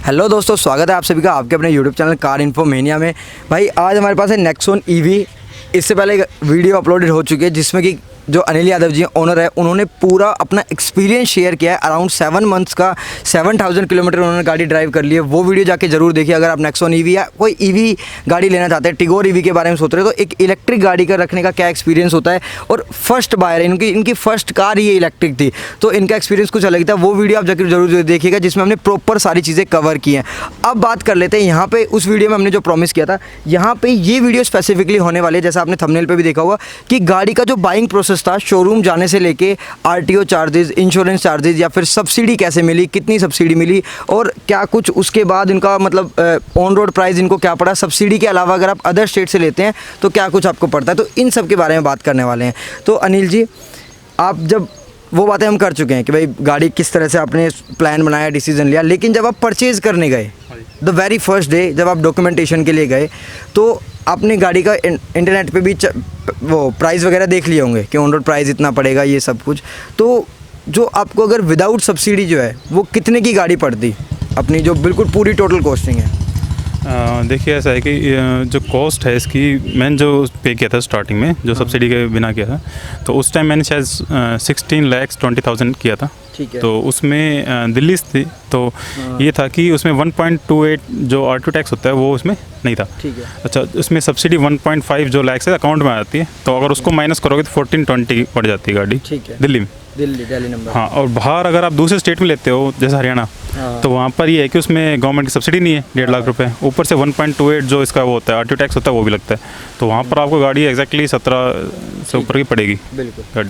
Hello दोस्तों, स्वागत है आप सभी का आपके अपने YouTube channel car info mania में। भाई आज हमारे पास है नेक्सॉन ईवी। इससे पहले एक वीडियो अपलोडेड हो चुकी है जिसमें कि जो अनिल यादव जी ओनर है उन्होंने पूरा अपना एक्सपीरियंस शेयर किया है। अराउंड 7 मंथ्स का 7000 किलोमीटर उन्होंने गाड़ी ड्राइव कर ली है। वो वीडियो जाके जरूर देखिए अगर आप नेक्सॉन ईवी या कोई ईवी गाड़ी लेना चाहते हैं, टिगोर ईवी के बारे में सोच रहे हो तो एक इलेक्ट्रिक गाड़ी का रखने का क्या एक्सपीरियंस होता है। और फर्स्ट बायर है, इनकी फर्स्ट कार ही इलेक्ट्रिक थी तो इनका एक्सपीरियंस कुछ अलग था। वो वीडियो आप जाकर जरूर देखिएगा जिसमें हमने प्रॉपर सारी चीज़ें कवर की हैं। अब बात कर लेते हैं यहाँ पे, उस वीडियो में हमने जो प्रॉमिस किया था यहाँ पे ये वीडियो स्पेसिफिकली होने वाली है, जैसा आपने थंबनेल पे भी देखा होगा कि गाड़ी का जो बाइंग प्रोसेस था शोरूम जाने से लेके आरटीओ चार्जेस, इंश्योरेंस चार्जेस या फिर सब्सिडी कैसे मिली, कितनी सब्सिडी मिली और क्या कुछ उसके बाद इनका मतलब ऑन रोड प्राइस इनको क्या पड़ा, सब्सिडी के अलावा अगर आप अदर स्टेट से लेते हैं तो क्या कुछ आपको पड़ता है। तो इन सब के बारे में बात करने वाले हैं। तो अनिल जी, आप जब वो बातें हम कर चुके हैं कि भाई गाड़ी किस तरह से आपने प्लान बनाया, डिसीजन लिया, लेकिन जब आप परचेज़ करने गए द वेरी फर्स्ट डे, जब आप डॉक्यूमेंटेशन के लिए गए तो आपने गाड़ी का इंटरनेट पे भी वो प्राइस वगैरह देख लिए होंगे कि ऑन रोड प्राइस इतना पड़ेगा, ये सब कुछ। तो जो आपको अगर विदाउट सब्सिडी जो है वो कितने की गाड़ी पड़ती अपनी, जो बिल्कुल पूरी टोटल कॉस्टिंग है? देखिए ऐसा है कि जो कॉस्ट है इसकी, मैंने जो पे किया था स्टार्टिंग में, जो सब्सिडी के बिना किया था, तो उस टाइम मैंने शायद 16,20,000 किया था। ठीक है। तो उसमें दिल्ली से थी तो ये था कि उसमें 1.28 जो आरटीओ टैक्स होता है वो उसमें नहीं था। ठीक है। अच्छा, उसमें सब्सिडी 1.5 जो लाख से अकाउंट में आ जाती है, तो अगर उसको माइनस करोगे तो 1420 पड़ जाती है गाड़ी। ठीक है। दिल्ली में, दिल्ली नंबर। हाँ, और बाहर अगर आप दूसरे स्टेट में लेते हो जैसे हरियाणा, तो वहाँ पर ये है कि उसमें गवर्नमेंट की सब्सिडी नहीं है, 1.5 लाख रुपए, ऊपर से 1.28 जो इसका वो होता है आरटीओ टैक्स होता है वो भी लगता है। तो वहाँ पर आपको गाड़ी एग्जैक्टली 17 से ऊपर की पड़ेगी बिल्कुल गाड़ी।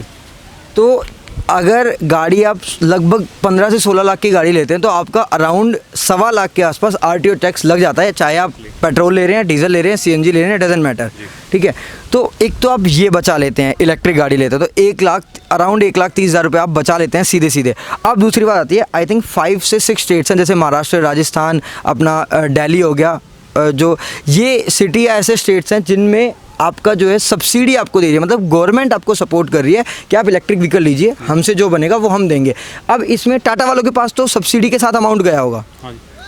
तो अगर गाड़ी आप लगभग 15 से 16 लाख की गाड़ी लेते हैं तो आपका अराउंड 1.25 लाख के आसपास आरटीओ टैक्स लग जाता है, चाहे आप पेट्रोल ले रहे हैं, डीजल ले रहे हैं, सीएनजी ले रहे हैं, डजंट मैटर। ठीक है। तो एक तो आप ये बचा लेते हैं, इलेक्ट्रिक गाड़ी लेते हैं तो 1 लाख, अराउंड 1,30,000 रुपये आप बचा लेते हैं सीधे सीधे। अब दूसरी बात आती है, आई थिंक 5 से 6 स्टेट्स हैं जैसे महाराष्ट्र, राजस्थान, अपना दिल्ली हो गया, जो ये सिटी ऐसे स्टेट्स हैं जिनमें आपका जो है सब्सिडी आपको दे रही है, मतलब गवर्नमेंट आपको सपोर्ट कर रही है कि आप इलेक्ट्रिक व्हीकल लीजिए, हमसे जो बनेगा वो हम देंगे। अब इसमें टाटा वालों के पास तो सब्सिडी के साथ अमाउंट गया होगा।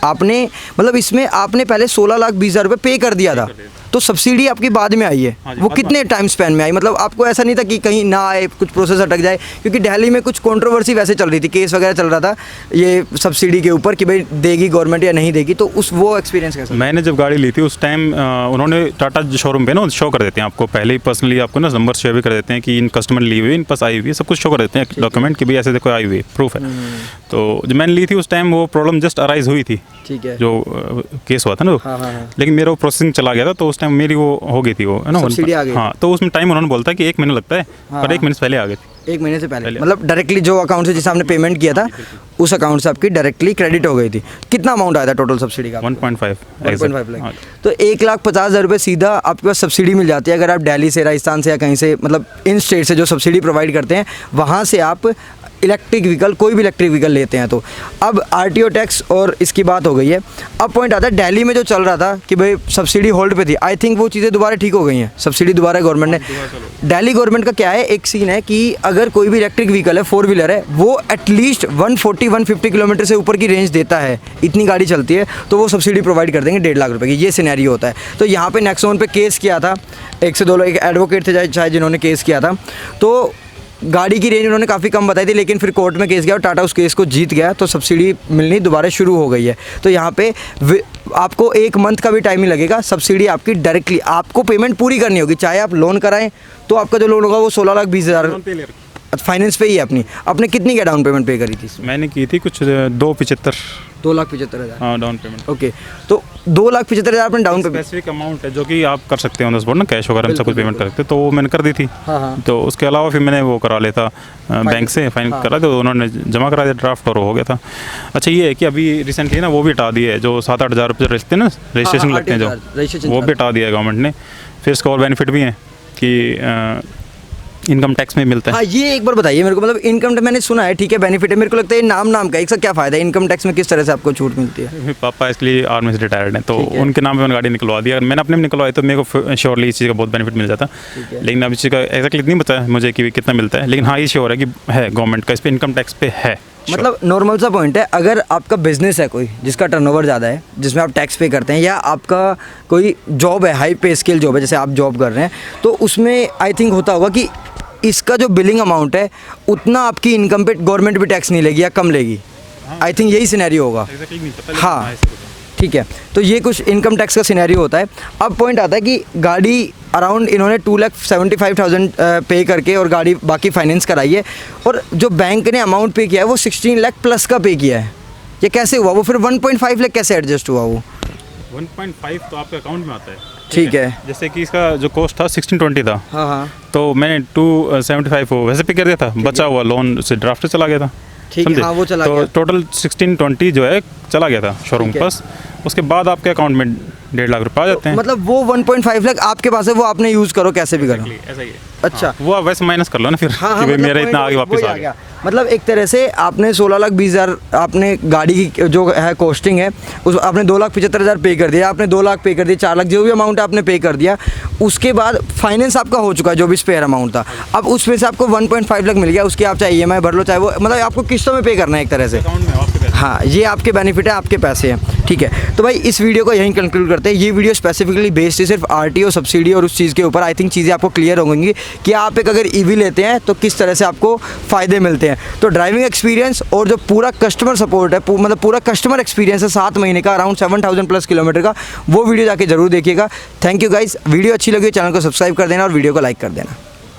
आपने मतलब इसमें आपने पहले 16,20,000 रुपये पे कर दिया था तो सब्सिडी आपकी बाद में आई है। वो कितने टाइम स्पैन में आई? मतलब आपको ऐसा नहीं था कि कहीं ना आए, कुछ प्रोसेस अटक जाए? क्योंकि दिल्ली में कुछ कंट्रोवर्सी वैसे चल रही थी, केस वगैरह चल रहा था ये सब्सिडी के ऊपर कि भाई देगी गवर्नमेंट या नहीं देगी। तो उस वो एक्सपीरियंस कैसा? मैंने जब गाड़ी ली थी उस टाइम उन्होंने टाटा शोरूम पे ना शो कर देते हैं आपको, पहले ही पर्सनली आपको ना नंबर शेयर भी कर देते हैं कि इन कस्टमर ली हुई, इन पास आई हुई है, सब कुछ शो कर देते हैं डॉक्यूमेंट कि भाई ऐसे देखो आई हुई प्रूफ है। तो जब मैंने ली थी उस टाइम वो प्रॉब्लम जस्ट अराइज हुई थी। ठीक है। जो केस हुआ था ना, लेकिन मेरा वो प्रोसेसिंग चला गया था तो उस टाइम मेरी वो हो गई थी, वो है ना, सब्सिडी आ गई। हाँ, तो उसमें टाइम उन्होंने बोलता है कि 1 महीना लगता है, पर 1 महीने से पहले आ गई थी। 1 महीने से पहले मतलब डायरेक्टली जो अकाउंट से जिसे आपने पेमेंट किया था उस अकाउंट से आपकी डायरेक्टली क्रेडिट हो गई थी। कितना अमाउंट आया था टोटल सब्सिडी का? 1.5 लाख। तो 1,50,000 रुपये सीधा आपके पास सब्सिडी मिल जाती है अगर आप दिल्ली से, राजस्थान से या कहीं से, मतलब इन स्टेट से जो सब्सिडी प्रोवाइड करते हैं वहाँ से आप इलेक्ट्रिक व्हीकल, कोई भी इलेक्ट्रिक व्हीकल लेते हैं। तो अब आरटीओ टैक्स और इसकी बात हो गई है। अब पॉइंट आता है दिल्ली में जो चल रहा था कि भाई सब्सिडी होल्ड पे थी, आई थिंक वो चीज़ें दोबारा ठीक हो गई हैं, सब्सिडी दोबारा गवर्नमेंट ने। दिल्ली गवर्नमेंट का क्या है, एक सीन है कि अगर कोई भी इलेक्ट्रिक व्हीकल है, 4 व्हीलर है, वो एटलीस्ट 140-150 किलोमीटर से ऊपर की रेंज देता है, इतनी गाड़ी चलती है तो वो सब्सिडी प्रोवाइड कर देंगे 1.5 लाख रुपये की। ये सिनेरियो होता है। तो यहाँ पे नेक्सॉन पे केस किया था, 1 से 2 लोग, एक एडवोकेट थे चाहे जिन्होंने केस किया था, तो गाड़ी की रेंज उन्होंने काफ़ी कम बताई थी, लेकिन फिर कोर्ट में केस गया और टाटा उस केस को जीत गया तो सब्सिडी मिलनी दोबारा शुरू हो गई है। तो यहाँ पे आपको 1 मंथ का भी टाइम ही लगेगा, सब्सिडी आपकी डायरेक्टली आपको पेमेंट पूरी करनी होगी, चाहे आप लोन कराएं तो आपका जो लोन होगा वो 16,20,000 फाइनेंस पे ही है। आपने कितनी क्या डाउन पेमेंट पे करी थी? मैंने की थी कुछ 2,75,000। 2,75,000। हाँ, डाउन पेमेंट। ओके, तो 2,75,000 आपने डाउन पेमेंट, स्पेसिफिक अमाउंट है जो कि आप कर सकते हो ऑन द स्पॉट ना, कैश वगैरह में सब कुछ पेमेंट कर सकते हो, तो वो मैंने कर दी थी। तो उसके अलावा फिर मैंने वो करा लेता बैंक से, फाइन करा तो उन्होंने जमा करा दिया ड्राफ्ट और हो गया था। अच्छा, ये है कि अभी रिसेंटली ना वो भी हटा दिया है, जो 7-8 हज़ार रुपये रहते हैं ना रजिस्ट्रेशन लगते हैं जो, वो भी हटा दिया है गवर्नमेंट ने। फिर इसका और बेनिफिट भी है कि इनकम टैक्स में मिलता है। हाँ, ये एक बार बताइए मेरे को, मतलब इनकम मैंने सुना है, ठीक है, बेनिफिट है, मेरे को लगता है नाम का इसका क्या फ़ायदा है, इनकम टैक्स में किस तरह से आपको छूट मिलती है? मेरे पापा इसलिए आर्मी से रिटायर्ड हैं तो उनके नाम पे मैंने गाड़ी निकलवा दिया। मैंने अपने में निकलवाई तो मेरे को श्योरली इस चीज़ का बहुत बेनिफिट मिल जाता, लेकिन अब इस चीज़ का एक्जैक्टली नहीं पता है मुझे कि कितना मिलता है, लेकिन हाँ ये श्योर है कि है गवर्नमेंट का इस पर इनकम टैक्स पे है मतलब नॉर्मल सा पॉइंट है, अगर आपका बिजनेस है कोई जिसका टर्नओवर ज़्यादा है, जिसमें आप टैक्स पे करते हैं, या आपका कोई जॉब है, हाई पे स्केल जॉब है, जैसे आप जॉब कर रहे हैं, तो उसमें आई थिंक होता होगा कि इसका जो बिलिंग अमाउंट है उतना आपकी इनकम पे गवर्नमेंट भी टैक्स नहीं लेगी या कम लेगी। आई थिंक यही सिनेरियो होगा। एग्जैक्टली नहीं पता, हाँ ठीक है, तो ये कुछ इनकम टैक्स का सिनेरियो होता है। अब पॉइंट आता है कि गाड़ी अराउंड इन्होंने 2,75,000 पे करके और गाड़ी बाकी फाइनेंस कराई है, और जो बैंक ने अमाउंट पे किया है वो 16 लाख प्लस का पे किया है। ये कैसे हुआ? वो फिर 1.5 लाख कैसे एडजस्ट हुआ? वो 1.5 तो आपके अकाउंट में आता है। ठीक है। जैसे कि इसका जो कॉस्ट था 1620 था, हाँ हाँ तो मैंने 275 वो वैसे पे कर दिया था, बचा हुआ लोन से ड्राफ्ट चला गया था। ठीक है, समझे? हाँ वो चला तो गया। टोटल 1620 जो है चला गया था शोरूम ठीक है। पास। उसके बाद आपके अकाउंट में 1.5 लाख रुपए आ जाते हैं। मतलब वो 1.5 लाख आपके पास है, वो आपने यूज़ करो कैसे भी करो। ऐसा ही है। अच्छा। हाँ, वो आप वैसे माइनस कर लो ना फिर हाँ कि हाँ, भाई मतलब मेरा इतना point आगे वापस वही आ गया। मतलब एक तरह से आपने 16,20,000 आपने गाड़ी की जो है कॉस्टिंग है उस आपने 2,75,000 पे कर दिया, आपने 2 लाख पे कर दिया, 4 लाख जो भी अमाउंट आपने पे कर दिया, उसके बाद फाइनेंस आपका हो चुका है जो भी स्पेयर अमाउंट था। अब उसमें से आपको 1.5 लाख मिल गया, उसके आप चाहे EMI भर लो, चाहे वो मतलब आपको किस्तों में पे करना है एक तरह से। अकाउंट में आपके पैसे। हाँ, ये आपके बेनिफिट है, आपके पैसे हैं। ठीक है, तो भाई इस वीडियो को यहीं कंक्लूड करते हैं। ये वीडियो स्पेसिफिकली बेस्ड है सिर्फ RTO सब्सिडी और उस चीज़ के ऊपर। आई थिंक चीज़ें आपको क्लियर होंगी कि आप एक अगर EV लेते हैं तो किस तरह से आपको फ़ायदे मिलते हैं। तो ड्राइविंग एक्सपीरियंस और जो पूरा कस्टमर सपोर्ट है, मतलब पूरा कस्टमर एक्सपीरियंस है 7 महीने का, अराउंड 7,000 प्लस किलोमीटर का, वो वीडियो जाके जरूर देखिएगा। थैंक यू गाइस, वीडियो अच्छी लगी चैनल को सब्सक्राइब कर देना और वीडियो को लाइक कर देना।